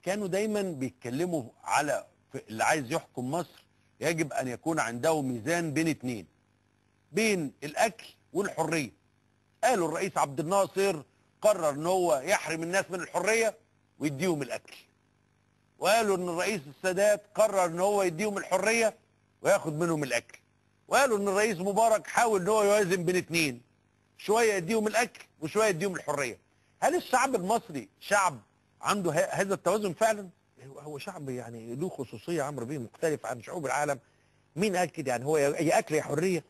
كانوا دايما بيتكلموا على اللي عايز يحكم مصر يجب ان يكون عنده ميزان بين اتنين، بين الاكل والحريه. قالوا الرئيس عبد الناصر قرر ان هو يحرم الناس من الحريه ويديهم الاكل، وقالوا ان الرئيس السادات قرر ان هو يديهم الحريه وياخد منهم الاكل، وقالوا ان الرئيس مبارك حاول ان هو يوازن بين اتنين، شويه يديهم الاكل وشويه يديهم الحريه. هل الشعب المصري شعب عنده هذا التوازن فعلا؟ هو شعب يعني له خصوصيه عمرو بيه مختلف عن شعوب العالم. مين قال كده؟ يعني هو يا اكل يا حريه.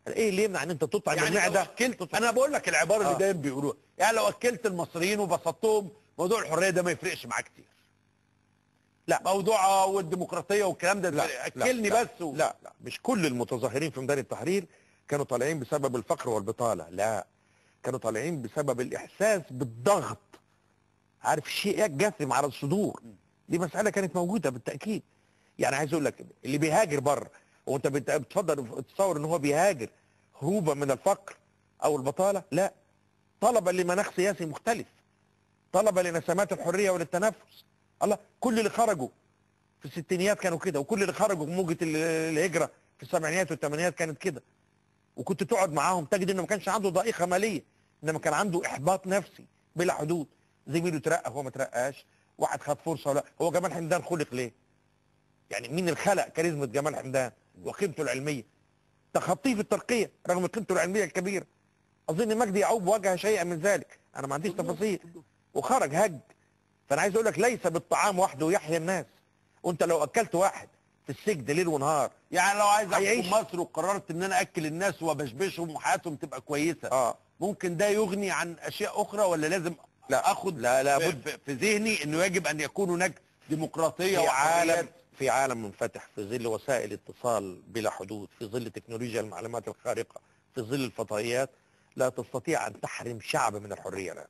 ايه اللي يمنع ان انت تطعم يعني المعده؟ انا بقول لك العباره اللي دايما بيقولوها، يعني لو اكلت المصريين وبسطتهم موضوع الحريه ده ما يفرقش معاه كتير. لا، موضوع والديمقراطيه والكلام ده لا اكلني لا بس لا مش كل المتظاهرين في ميدان التحرير كانوا طالعين بسبب الفقر والبطاله، لا، كانوا طالعين بسبب الاحساس بالضغط. عارف الشيء جاثم على الصدور. دي مساله كانت موجوده بالتاكيد. يعني عايز اقول لك اللي بيهاجر بره، هو انت بتفضل تتصور ان هو بيهاجر هروبا من الفقر او البطاله؟ لا، طلبا لمناخ سياسي مختلف، طلبا لنسمات الحريه وللتنفس. الله، كل اللي خرجوا في الستينيات كانوا كده، وكل اللي خرجوا في موجه الهجره في السبعينيات والثمانينات كانت كده. وكنت تقعد معاهم تجد انه ما كانش عنده ضائقه ماليه، انما كان عنده احباط نفسي بلا حدود. زميله ترقى هو ما ترقاش، واحد خد فرصه ولا. هو جمال حمدان خلق ليه؟ يعني مين اللي خلق كاريزما جمال حمدان وقيمته العلميه؟ تخطيه في الترقيه رغم قيمته العلميه الكبيره. اظن مجدي يعقوب واجه شيئا من ذلك، انا ما عنديش تفاصيل، وخرج هج. فانا عايز اقول لك ليس بالطعام وحده يحيى الناس. وانت لو اكلت واحد في السجن ليل ونهار، يعني لو عايز هيعيش. احكم مصر وقررت ان انا اكل الناس وبشبشهم وحياتهم تبقى كويسه، ممكن ده يغني عن اشياء اخرى، ولا لازم لا اخد لا لابد في ذهني انه يجب ان يكون هناك ديمقراطيه في عالم منفتح، في ظل وسائل اتصال بلا حدود، في ظل تكنولوجيا المعلومات الخارقه، في ظل الفضائيات، لا تستطيع ان تحرم شعب من الحريه. لا.